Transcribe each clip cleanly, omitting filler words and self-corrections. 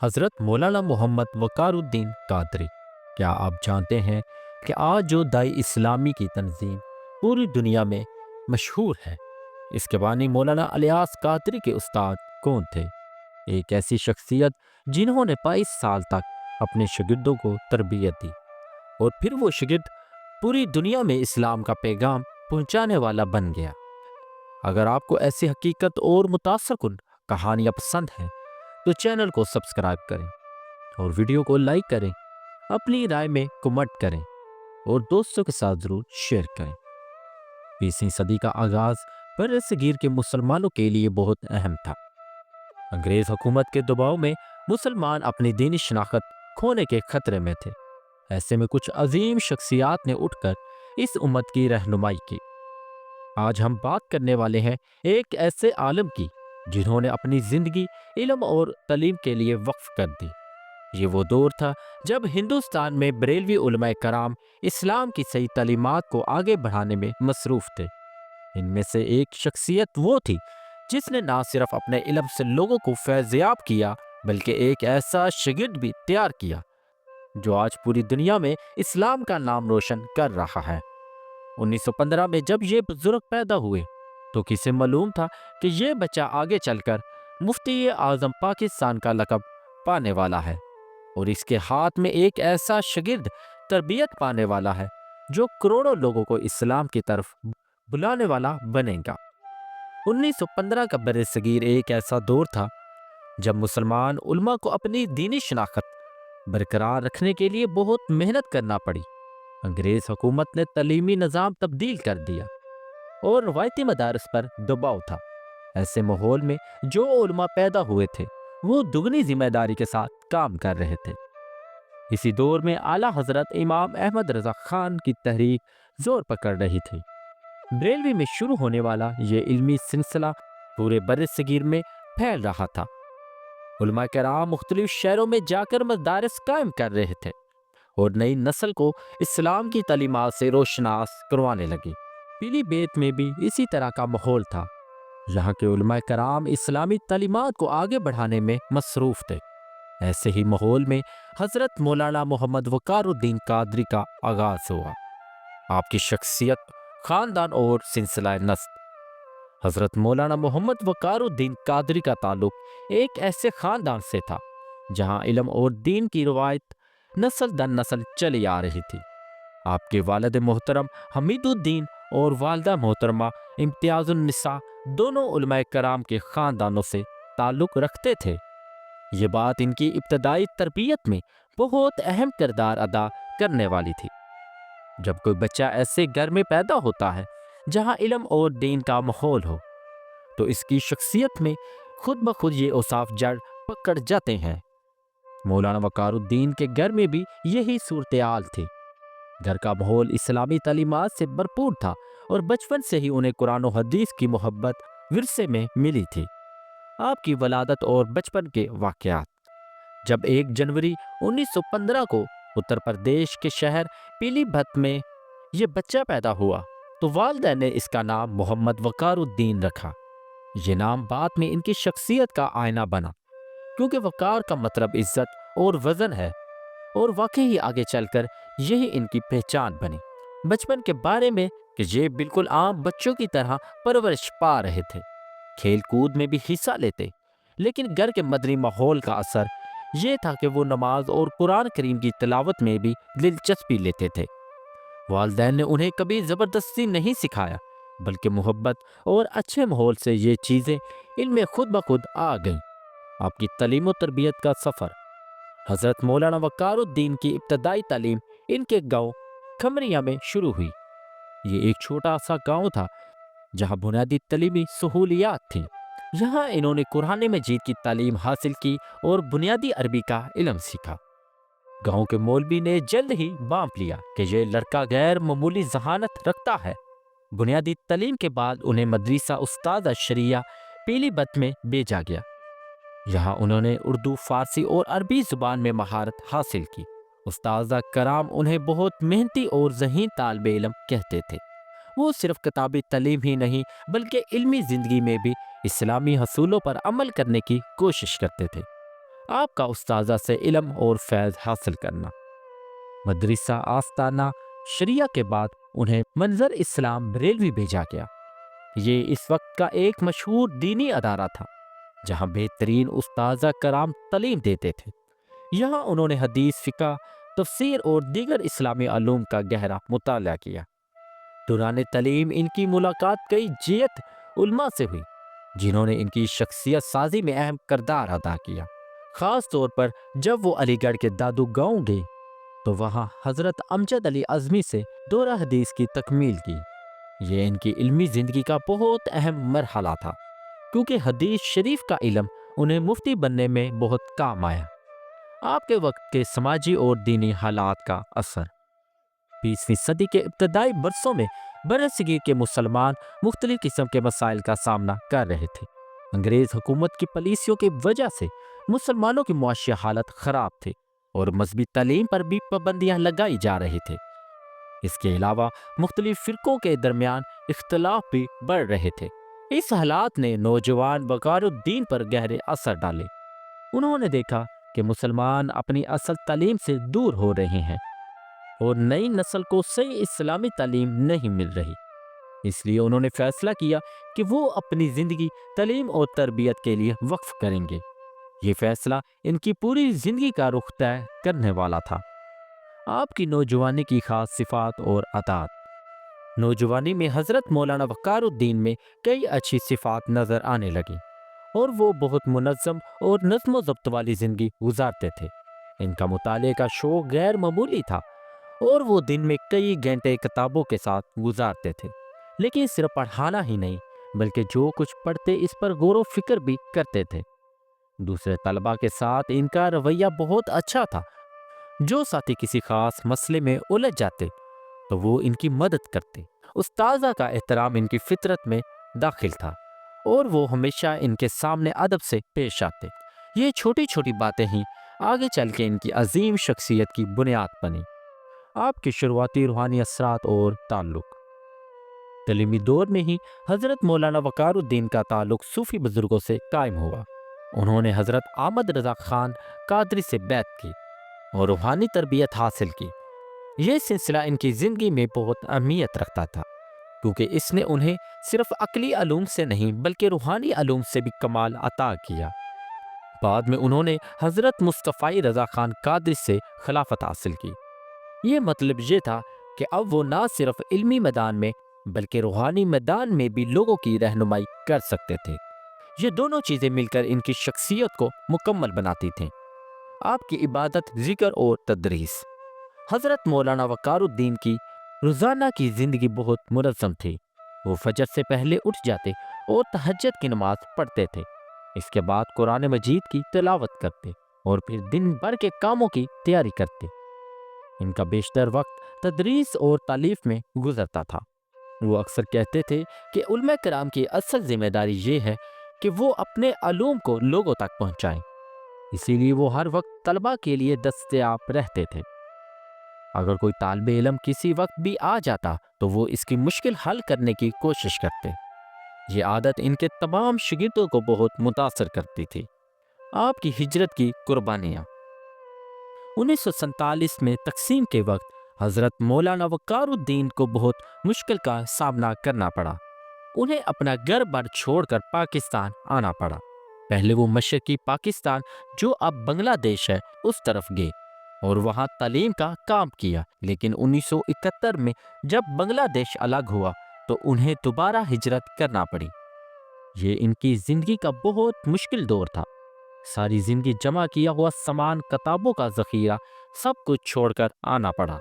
حضرت مولانا محمد وقار الدین قادری۔ کیا آپ جانتے ہیں کہ آج جو دائی اسلامی کی تنظیم پوری دنیا میں مشہور ہے، اس کے بانی مولانا الیاس قادری کے استاد کون تھے؟ ایک ایسی شخصیت جنہوں نے 22 سال تک اپنے شاگردوں کو تربیت دی اور پھر وہ شاگرد پوری دنیا میں اسلام کا پیغام پہنچانے والا بن گیا۔ اگر آپ کو ایسی حقیقت اور متاثر کن کہانیاں پسند ہیں تو چینل کو سبسکرائب کریں اور ویڈیو کو لائک کریں، اپنی رائے میں کمنٹ کریں اور دوستوں کے ساتھ ضرور شیئر کریں۔ 20ویں صدی کا آغاز بر صغیر کے مسلمانوں کے لیے بہت اہم تھا۔ انگریز حکومت کے دباؤ میں مسلمان اپنی دینی شناخت کھونے کے خطرے میں تھے۔ ایسے میں کچھ عظیم شخصیات نے اٹھ کر اس امت کی رہنمائی کی۔ آج ہم بات کرنے والے ہیں ایک ایسے عالم کی جنہوں نے اپنی زندگی علم اور تعلیم کے لیے وقف کر دی۔ یہ وہ دور تھا جب ہندوستان میں بریلوی علماء کرام اسلام کی صحیح تعلیمات کو آگے بڑھانے میں مصروف تھے۔ ان میں سے ایک شخصیت وہ تھی جس نے نہ صرف اپنے علم سے لوگوں کو فیض یاب کیا بلکہ ایک ایسا شاگرد بھی تیار کیا جو آج پوری دنیا میں اسلام کا نام روشن کر رہا ہے۔ 1915 میں جب یہ بزرگ پیدا ہوئے تو کسے معلوم تھا کہ یہ بچہ آگے چل کر مفتی اعظم پاکستان کا لقب پانے والا ہے اور اس کے ہاتھ میں ایک ایسا شاگرد تربیت پانے والا ہے جو کروڑوں لوگوں کو اسلام کی طرف بلانے والا بنے گا۔ 1915 کا بر صغیر ایک ایسا دور تھا جب مسلمان علماء کو اپنی دینی شناخت برقرار رکھنے کے لیے بہت محنت کرنا پڑی۔ انگریز حکومت نے تعلیمی نظام تبدیل کر دیا اور روایتی مدارس پر دباؤ تھا۔ ایسے ماحول میں جو علماء پیدا ہوئے تھے وہ دگنی ذمہ داری کے ساتھ کام کر رہے تھے۔ اسی دور میں اعلیٰ حضرت امام احمد رضا خان کی تحریک زور پکڑ رہی تھی۔ بریلوی میں شروع ہونے والا یہ علمی سلسلہ پورے بر صغیر میں پھیل رہا تھا۔ علماء کرام مختلف شہروں میں جا کر مدارس قائم کر رہے تھے اور نئی نسل کو اسلام کی تعلیمات سے روشناس کروانے لگے۔ پیلی بیت میں بھی اسی طرح کا ماحول تھا۔ یہاں کے علماء کرام اسلامی تعلیمات کو آگے بڑھانے میں مصروف تھے۔ ایسے ہی ماحول میں حضرت مولانا محمد وقار الدین قادری کا آغاز ہوا۔ آپ کی شخصیت، خاندان اور سلسلہ نسب۔ حضرت مولانا محمد وقار الدین قادری کا تعلق ایک ایسے خاندان سے تھا جہاں علم اور دین کی روایت نسل در نسل چلی آ رہی تھی۔ آپ کے والد محترم حمید الدین اور والدہ محترمہ امتیاز النساء دونوں علماء کرام کے خاندانوں سے تعلق رکھتے تھے۔ یہ بات ان کی ابتدائی تربیت میں بہت اہم کردار ادا کرنے والی تھی۔ جب کوئی بچہ ایسے گھر میں پیدا ہوتا ہے جہاں علم اور دین کا ماحول ہو تو اس کی شخصیت میں خود بخود یہ اوصاف جڑ پکڑ جاتے ہیں۔ مولانا وقار الدین کے گھر میں بھی یہی صورتحال تھی۔ گھر کا ماحول اسلامی تعلیمات سے بھرپور تھا اور بچپن سے ہی انہیں قرآن و حدیث کی محبت ورثے میں ملی تھی۔ آپ کی ولادت اور بچپن کے واقعات۔ جب 1 جنوری 1915 کو اتر پردیش کے شہر پیلی بھت میں یہ بچہ پیدا ہوا تو والدہ نے اس کا نام محمد وقار الدین رکھا۔ یہ نام بعد میں ان کی شخصیت کا آئینہ بنا کیونکہ وقار کا مطلب عزت اور وزن ہے اور واقعی آگے چل کر یہی ان کی پہچان بنی۔ بچپن کے بارے میں کہ یہ بالکل عام بچوں کی طرح پرورش پا رہے تھے، کھیل کود میں بھی حصہ لیتے، لیکن گھر کے مدنی ماحول کا اثر یہ تھا کہ وہ نماز اور قرآن کریم کی تلاوت میں بھی دلچسپی لیتے تھے۔ والدین نے انہیں کبھی زبردستی نہیں سکھایا بلکہ محبت اور اچھے ماحول سے یہ چیزیں ان میں خود بخود آ گئیں۔ آپ کی تعلیم و تربیت کا سفر۔ حضرت مولانا وقار الدین کی ابتدائی تعلیم ان کے گاؤں کھمریا میں شروع ہوئی۔ یہ ایک چھوٹا سا گاؤں تھا جہاں بنیادی تعلیمی سہولیات تھیں۔ یہاں انہوں نے قرآن مجید کی تعلیم حاصل کی اور بنیادی عربی کا علم سیکھا۔ گاؤں کے مولوی نے جلد ہی بانپ لیا کہ یہ لڑکا غیر معمولی ذہانت رکھتا ہے۔ بنیادی تعلیم کے بعد انہیں مدرسہ استاد شریعہ پیلی بھت میں بھیجا گیا۔ یہاں انہوں نے اردو، فارسی اور عربی زبان میں مہارت حاصل کی۔ استاذہ کرام انہیں بہت محنتی اور ذہین طالب علم کہتے تھے۔ وہ صرف کتابی تعلیم ہی نہیں بلکہ علمی زندگی میں بھی اسلامی اصولوں پر عمل کرنے کی کوشش کرتے تھے۔ آپ کا استاذہ سے علم اور فیض حاصل کرنا۔ مدرسہ آستانہ شریعہ کے بعد انہیں منظر اسلام بریلوی بھیجا گیا۔ یہ اس وقت کا ایک مشہور دینی ادارہ تھا جہاں بہترین استاذہ کرام تعلیم دیتے تھے۔ یہاں انہوں نے حدیث، فقہ، تفسیر اور دیگر اسلامی علوم کا گہرا مطالعہ کیا۔ دوران تعلیم ان کی ملاقات کئی جیت علماء سے ہوئی جنہوں نے ان کی شخصیت سازی میں اہم کردار ادا کیا۔ خاص طور پر جب وہ علی گڑھ کے دادو گاؤں گئے تو وہاں حضرت امجد علی اعظمی سے دورہ حدیث کی تکمیل کی۔ یہ ان کی علمی زندگی کا بہت اہم مرحلہ تھا کیونکہ حدیث شریف کا علم انہیں مفتی بننے میں بہت کام آیا۔ آپ کے وقت کے سماجی اور دینی حالات کا اثر۔ 20ویں صدی کے ابتدائی برسوں میں برصغیر کے مسلمان مختلف قسم کے مسائل کا سامنا کر رہے تھے۔ انگریز حکومت کی پالیسیوں کی وجہ سے مسلمانوں کی معاشی حالت خراب تھی اور مذہبی تعلیم پر بھی پابندیاں لگائی جا رہی تھی۔ اس کے علاوہ مختلف فرقوں کے درمیان اختلاف بھی بڑھ رہے تھے۔ اس حالات نے نوجوان وقار الدین پر گہرے اثر ڈالے۔ انہوں نے دیکھا کہ مسلمان اپنی اصل تعلیم سے دور ہو رہے ہیں اور نئی نسل کو صحیح اسلامی تعلیم نہیں مل رہی۔ اس لیے انہوں نے فیصلہ کیا کہ وہ اپنی زندگی تعلیم اور تربیت کے لیے وقف کریں گے۔ یہ فیصلہ ان کی پوری زندگی کا رخ طے کرنے والا تھا۔ آپ کی نوجوانی کی خاص صفات اور عادات۔ نوجوانی میں حضرت مولانا وقار الدین میں کئی اچھی صفات نظر آنے لگیں اور وہ بہت منظم اور نظم و ضبط والی زندگی گزارتے تھے۔ ان کا مطالعے کا شوق غیر معمولی تھا اور وہ دن میں کئی گھنٹے کتابوں کے ساتھ گزارتے تھے، لیکن صرف پڑھانا ہی نہیں بلکہ جو کچھ پڑھتے اس پر غور و فکر بھی کرتے تھے۔ دوسرے طلباء کے ساتھ ان کا رویہ بہت اچھا تھا۔ جو ساتھی کسی خاص مسئلے میں الجھ جاتے تو وہ ان کی مدد کرتے۔ استاذہ کا احترام ان کی فطرت میں داخل تھا اور وہ ہمیشہ ان کے سامنے ادب سے پیش آتے۔ یہ چھوٹی چھوٹی باتیں ہی آگے چل کے ان کی عظیم شخصیت کی بنیاد بنی۔ آپ کے شروعاتی روحانی اثرات اور تعلق۔ تعلیمی دور میں ہی حضرت مولانا وقار الدین کا تعلق صوفی بزرگوں سے قائم ہوا۔ انہوں نے حضرت احمد رضا خان قادری سے بیعت کی اور روحانی تربیت حاصل کی۔ یہ سلسلہ ان کی زندگی میں بہت اہمیت رکھتا تھا کیونکہ اس نے انہیں صرف عقلی علوم سے نہیں بلکہ روحانی علوم سے بھی کمال عطا کیا۔ بعد میں انہوں نے حضرت مصطفی رضا خان قادری سے خلافت حاصل کی۔ یہ مطلب یہ تھا کہ اب وہ نہ صرف علمی میدان میں بلکہ روحانی میدان میں بھی لوگوں کی رہنمائی کر سکتے تھے۔ یہ دونوں چیزیں مل کر ان کی شخصیت کو مکمل بناتی تھیں۔ آپ کی عبادت، ذکر اور تدریس۔ حضرت مولانا وقار الدین کی روزانہ کی زندگی بہت منظم تھی۔ وہ فجر سے پہلے اٹھ جاتے اور تہجد کی نماز پڑھتے تھے۔ اس کے بعد قرآن مجید کی تلاوت کرتے اور پھر دن بھر کے کاموں کی تیاری کرتے۔ ان کا بیشتر وقت تدریس اور تعلیف میں گزرتا تھا۔ وہ اکثر کہتے تھے کہ علماء کرام کی اصل ذمہ داری یہ ہے کہ وہ اپنے علوم کو لوگوں تک پہنچائیں، اسی لیے وہ ہر وقت طلباء کے لیے دستیاب رہتے تھے۔ اگر کوئی طالب علم کسی وقت بھی آ جاتا تو وہ اس کی مشکل حل کرنے کی کوشش کرتے۔ یہ عادت ان کے تمام شاگردوں کو بہت متاثر کرتی تھی۔ آپ کی ہجرت کی قربانیاں۔ 1947 میں تقسیم کے وقت حضرت مولانا وقار الدین کو بہت مشکل کا سامنا کرنا پڑا۔ انہیں اپنا گھر بار چھوڑ کر پاکستان آنا پڑا۔ پہلے وہ مشرقی پاکستان جو اب بنگلہ دیش ہے اس طرف گئے اور وہاں تعلیم کا کام کیا، لیکن 1971 میں جب بنگلہ دیش الگ ہوا تو انہیں دوبارہ ہجرت کرنا پڑی۔ یہ ان کی زندگی کا بہت مشکل دور تھا۔ ساری زندگی جمع کیا ہوا سامان، کتابوں کا ذخیرہ سب کچھ چھوڑ کر آنا پڑا،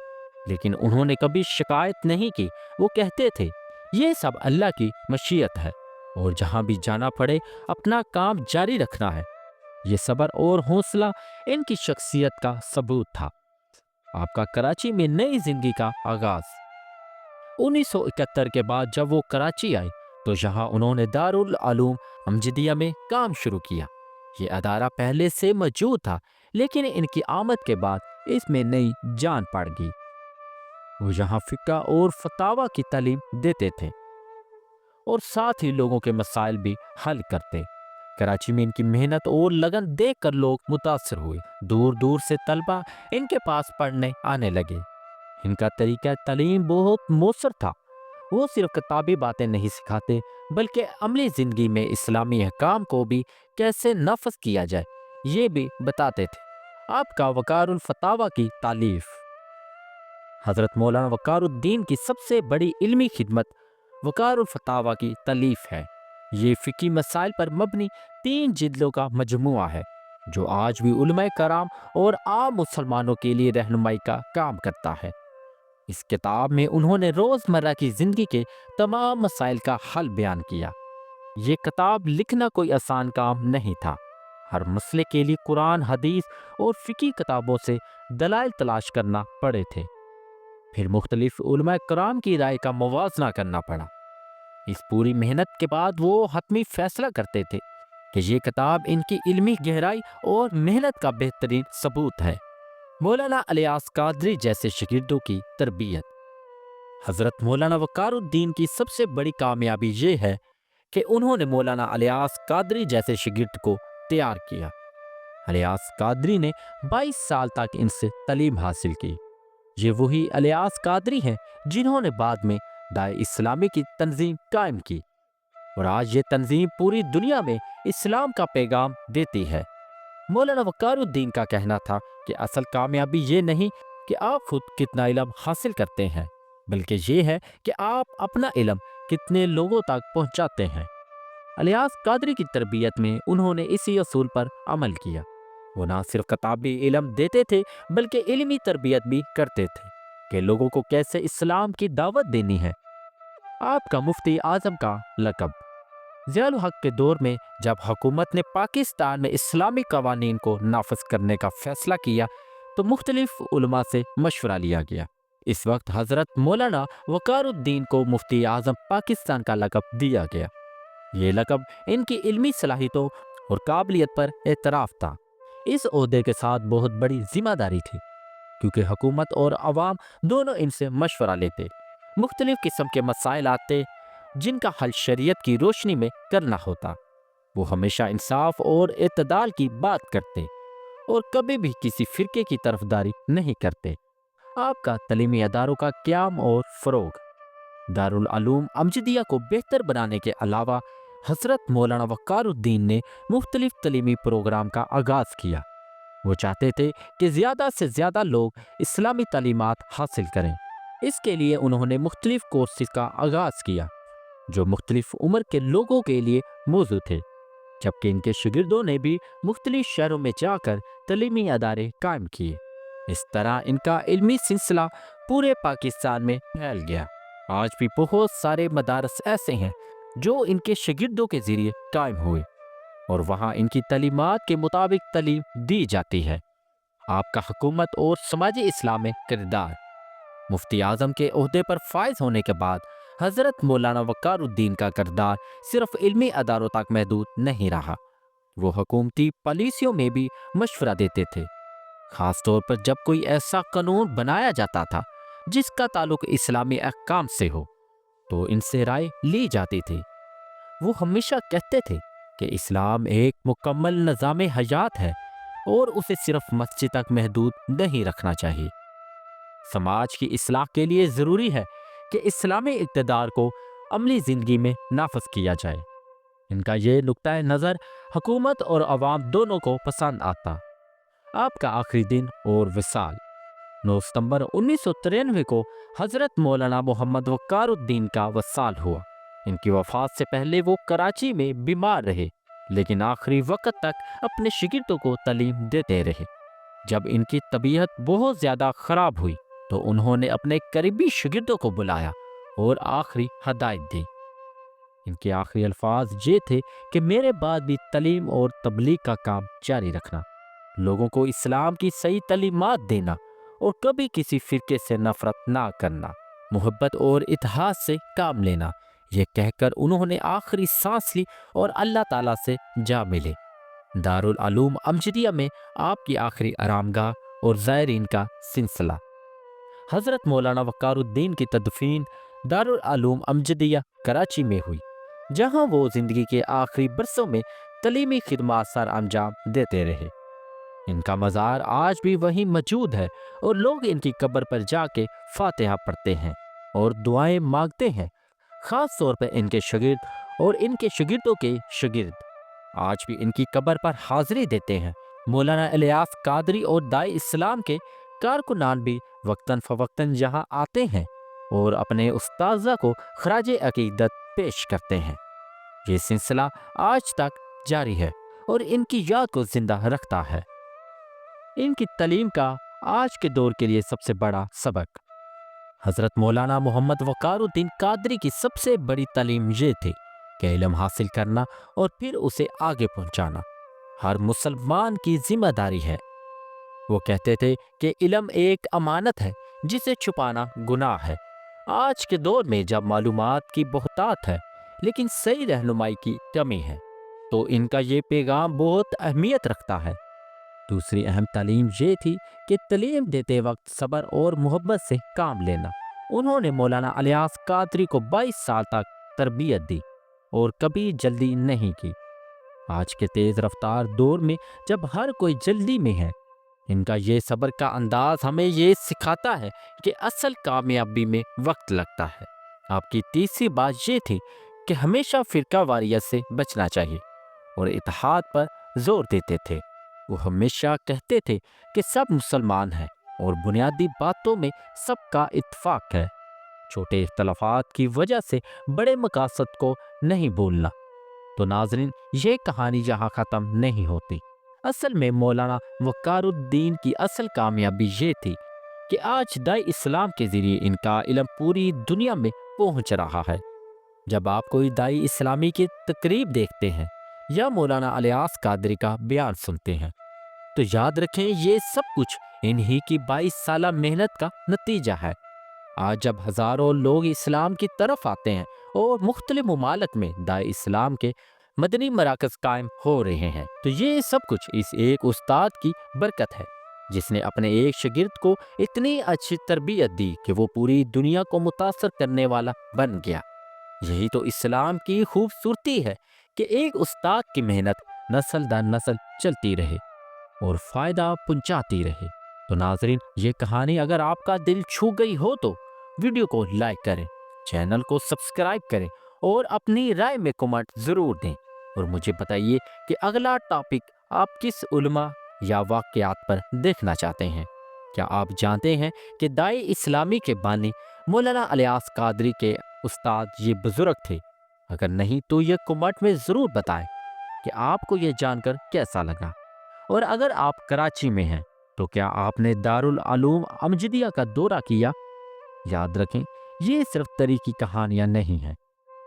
لیکن انہوں نے کبھی شکایت نہیں کی۔ وہ کہتے تھے یہ سب اللہ کی مشیت ہے اور جہاں بھی جانا پڑے اپنا کام جاری رکھنا ہے۔ یہ صبر اور حوصلہ ان کی شخصیت کا ثبوت تھا۔ آپ کا کراچی میں نئی زندگی کا آغاز۔ 1971 کے بعد جب وہ کراچی آئے تو یہاں انہوں نے دارالعلوم امجدیہ میں کام شروع کیا۔ یہ ادارہ پہلے سے موجود تھا لیکن ان کی آمد کے بعد اس میں نئی جان پڑ گئی۔ وہ یہاں فقہ اور فتاوی کی تعلیم دیتے تھے اور ساتھ ہی لوگوں کے مسائل بھی حل کرتے۔ کراچی میں ان کی محنت اور لگن دیکھ کر لوگ متاثر ہوئے۔ دور دور سے طلبہ ان کے پاس پڑھنے آنے لگے۔ ان کا طریقہ تعلیم بہت مؤثر تھا۔ وہ صرف کتابی باتیں نہیں سکھاتے بلکہ عملی زندگی میں اسلامی احکام کو بھی کیسے نافذ کیا جائے یہ بھی بتاتے تھے۔ آپ کا وقار الفتاویٰ کی تالیف۔ حضرت مولانا وقار الدین کی سب سے بڑی علمی خدمت وقار الفتاویٰ کی تالیف ہے۔ یہ فقہی مسائل پر مبنی 3 جلدوں کا مجموعہ ہے جو آج بھی علماء کرام اور عام مسلمانوں کے لیے رہنمائی کا کام کرتا ہے۔ اس کتاب میں انہوں نے روزمرہ کی زندگی کے تمام مسائل کا حل بیان کیا۔ یہ کتاب لکھنا کوئی آسان کام نہیں تھا۔ ہر مسئلے کے لیے قرآن، حدیث اور فقہی کتابوں سے دلائل تلاش کرنا پڑے تھے۔ پھر مختلف علماء کرام کی رائے کا موازنہ کرنا پڑا۔ اس پوری محنت کے بعد وہ حتمی فیصلہ کرتے تھے کہ یہ کتاب ان کی علمی گہرائی اور محنت کا بہترین ثبوت ہے۔ مولانا الیاس قادری جیسے شاگردوں کی تربیت۔ حضرت مولانا وقار الدین کی سب سے بڑی کامیابی یہ ہے کہ انہوں نے مولانا الیاس قادری جیسے شاگرد کو تیار کیا۔ الیاس قادری نے 22 سال تک ان سے تعلیم حاصل کی۔ یہ وہی الیاس قادری ہیں جنہوں نے بعد میں دائع اسلامی کی تنظیم قائم کی اور آج یہ تنظیم پوری دنیا میں اسلام کا پیغام دیتی ہے۔ مولانا وقار الدین کا کہنا تھا کہ اصل کامیابی یہ نہیں کہ آپ خود کتنا علم حاصل کرتے ہیں بلکہ یہ ہے کہ آپ اپنا علم کتنے لوگوں تک پہنچاتے ہیں۔ الیاس قادری کی تربیت میں انہوں نے اسی اصول پر عمل کیا۔ وہ نہ صرف کتابی علم دیتے تھے بلکہ علمی تربیت بھی کرتے تھے کہ لوگوں کو کیسے اسلام کی دعوت دینی ہے۔ آپ کا مفتی اعظم کا لقب۔ ضیاء الحق کے دور میں جب حکومت نے پاکستان میں اسلامی قوانین کو نافذ کرنے کا فیصلہ کیا تو مختلف علماء سے مشورہ لیا گیا۔ اس وقت حضرت مولانا وقار الدین کو مفتی اعظم پاکستان کا لقب دیا گیا۔ یہ لقب ان کی علمی صلاحیتوں اور قابلیت پر اعتراف تھا۔ اس عہدے کے ساتھ بہت بڑی ذمہ داری تھی کیونکہ حکومت اور عوام دونوں ان سے مشورہ لیتے۔ مختلف قسم کے مسائل آتے جن کا حل شریعت کی روشنی میں کرنا ہوتا۔ وہ ہمیشہ انصاف اور اعتدال کی بات کرتے اور کبھی بھی کسی فرقے کی طرفداری نہیں کرتے۔ آپ کا تعلیمی اداروں کا قیام اور فروغ۔ دارالعلوم امجدیہ کو بہتر بنانے کے علاوہ حضرت مولانا وقار الدین نے مختلف تعلیمی پروگرام کا آغاز کیا۔ وہ چاہتے تھے کہ زیادہ سے زیادہ لوگ اسلامی تعلیمات حاصل کریں۔ اس کے لیے انہوں نے مختلف کورسز کا آغاز کیا جو مختلف عمر کے لوگوں کے لیے موزوں تھے، جبکہ ان کے شاگردوں نے بھی مختلف شہروں میں جا کر تعلیمی ادارے قائم کیے۔ اس طرح ان کا علمی سلسلہ پورے پاکستان میں پھیل گیا۔ آج بھی بہت سارے مدارس ایسے ہیں جو ان کے شاگردوں کے ذریعے قائم ہوئے اور وہاں ان کی تعلیمات کے مطابق تعلیم دی جاتی ہے۔ آپ کا حکومت اور سماجی اصلاح میں کردار۔ مفتی اعظم کے عہدے پر فائز ہونے کے بعد حضرت مولانا وقار الدین کا کردار صرف علمی اداروں تک محدود نہیں رہا۔ وہ حکومتی پالیسیوں میں بھی مشورہ دیتے تھے، خاص طور پر جب کوئی ایسا قانون بنایا جاتا تھا جس کا تعلق اسلامی احکام سے ہو تو ان سے رائے لی جاتی تھی۔ وہ ہمیشہ کہتے تھے کہ اسلام ایک مکمل نظام حیات ہے اور اسے صرف مسجد تک محدود نہیں رکھنا چاہیے۔ سماج کی اصلاح کے لیے ضروری ہے کہ اسلامی اقتدار کو عملی زندگی میں نافذ کیا جائے۔ ان کا یہ نقطہ نظر حکومت اور عوام دونوں کو پسند آتا۔ آپ کا آخری دن اور وصال۔ 9 ستمبر 1993 کو حضرت مولانا محمد وقار الدین کا وصال ہوا۔ ان کی وفات سے پہلے وہ کراچی میں بیمار رہے لیکن آخری وقت تک اپنے شاگردوں کو تعلیم دیتے رہے۔ جب ان کی طبیعت بہت زیادہ خراب ہوئی تو انہوں نے اپنے قریبی شاگردوں کو بلایا اور آخری ہدایت دی۔ ان کے آخری الفاظ یہ تھے کہ میرے بعد بھی تعلیم اور تبلیغ کا کام جاری رکھنا، لوگوں کو اسلام کی صحیح تعلیمات دینا اور کبھی کسی فرقے سے نفرت نہ کرنا، محبت اور اتحاد سے کام لینا۔ یہ کہہ کر انہوں نے آخری سانس لی اور اللہ تعالیٰ سے جا ملے۔ دارالعلوم امجدیہ میں آپ کی آخری آرام گاہ اور زائرین کا سلسلہ۔ حضرت مولانا وقار الدین کی تدفین دارالعلوم امجدیہ کراچی میں ہوئی، جہاں وہ زندگی کے آخری برسوں میں تعلیمی خدمات سر انجام دیتے رہے۔ ان کا مزار آج بھی وہیں موجود ہے اور لوگ ان کی قبر پر جا کے فاتحہ پڑھتے ہیں اور دعائیں مانگتے ہیں۔ خاص طور پر ان کے شاگرد اور ان کے شاگردوں کے شاگرد آج بھی ان کی قبر پر حاضری دیتے ہیں۔ مولانا الیاس قادری اور داعی اسلام کے کارکنان بھی وقتاً فوقتاً یہاں آتے ہیں اور اپنے استاذہ کو خراج عقیدت پیش کرتے ہیں۔ یہ سلسلہ آج تک جاری ہے اور ان کی یاد کو زندہ رکھتا ہے۔ ان کی تعلیم کا آج کے دور کے لیے سب سے بڑا سبق حضرت مولانا محمد وقار الدین قادری کی سب سے بڑی تعلیم یہ تھی کہ علم حاصل کرنا اور پھر اسے آگے پہنچانا ہر مسلمان کی ذمہ داری ہے۔ وہ کہتے تھے کہ علم ایک امانت ہے جسے چھپانا گناہ ہے۔ آج کے دور میں جب معلومات کی بہتات ہے لیکن صحیح رہنمائی کی کمی ہے تو ان کا یہ پیغام بہت اہمیت رکھتا ہے۔ دوسری اہم تعلیم یہ تھی کہ تعلیم دیتے وقت صبر اور محبت سے کام لینا۔ انہوں نے مولانا الیاس قادری کو 22 سال تک تربیت دی اور کبھی جلدی نہیں کی۔ آج کے تیز رفتار دور میں جب ہر کوئی جلدی میں ہے، ان کا یہ صبر کا انداز ہمیں یہ سکھاتا ہے کہ اصل کامیابی میں وقت لگتا ہے۔ آپ کی تیسری بات یہ تھی کہ ہمیشہ فرقہ واریت سے بچنا چاہیے اور اتحاد پر زور دیتے تھے۔ وہ ہمیشہ کہتے تھے کہ سب مسلمان ہیں اور بنیادی باتوں میں سب کا اتفاق ہے۔ چھوٹے اختلافات کی وجہ سے بڑے مقاصد کو نہیں بھولنا۔ تو ناظرین، یہ کہانی یہاں ختم نہیں ہوتی۔ اصل میں مولانا وقار الدین کی اصل کامیابی یہ تھی کہ آج داعی اسلام کے ذریعے ان کا علم پوری دنیا میں پہنچ رہا ہے۔ جب آپ کوئی داعی اسلامی کی تقریب دیکھتے ہیں یا مولانا الیاس قادری کا بیان سنتے ہیں تو یاد رکھیں یہ سب کچھ انہی کی 22 سالہ محنت کا نتیجہ ہے۔ آج جب ہزاروں لوگ اسلام کی طرف آتے ہیں اور مختلف ممالک میں داعی اسلام کے مدنی مراکز قائم ہو رہے ہیں تو یہ سب کچھ اس ایک استاد کی برکت ہے جس نے اپنے ایک شاگرد کو اتنی اچھی تربیت دی کہ وہ پوری دنیا کو متاثر کرنے والا بن گیا۔ یہی تو اسلام کی خوبصورتی ہے کہ ایک استاد کی محنت نسل در نسل چلتی رہے اور فائدہ پہنچاتی رہے۔ تو ناظرین، یہ کہانی اگر آپ کا دل چھو گئی ہو تو ویڈیو کو لائک کریں، چینل کو سبسکرائب کریں اور اپنی رائے میں کمنٹ ضرور دیں، اور مجھے بتائیے کہ اگلا ٹاپک آپ کس علماء یا واقعات پر دیکھنا چاہتے ہیں۔ کیا آپ جانتے ہیں کہ داعی اسلامی کے بانی مولانا الیاس قادری کے استاد یہ بزرگ تھے؟ اگر نہیں تو یہ کمنٹ میں ضرور بتائیں کہ آپ کو یہ جان کر کیسا لگا۔ اور اگر آپ کراچی میں ہیں تو کیا آپ نے دارالعلوم امجدیہ کا دورہ کیا؟ یاد رکھیں، یہ صرف تاریخی کہانیاں نہیں ہیں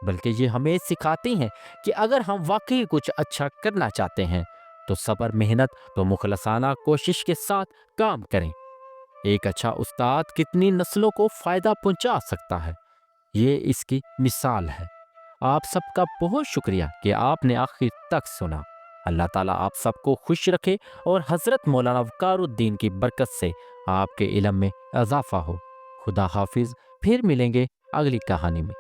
بلکہ یہ ہمیں سکھاتی ہیں کہ اگر ہم واقعی کچھ اچھا کرنا چاہتے ہیں تو صبر، محنت تو مخلصانہ کوشش کے ساتھ کام کریں۔ ایک اچھا استاد کتنی نسلوں کو فائدہ پہنچا سکتا ہے، یہ اس کی مثال ہے۔ آپ سب کا بہت شکریہ کہ آپ نے آخر تک سنا۔ اللہ تعالیٰ آپ سب کو خوش رکھے اور حضرت مولانا وقار الدین کی برکت سے آپ کے علم میں اضافہ ہو۔ خدا حافظ، پھر ملیں گے اگلی کہانی میں۔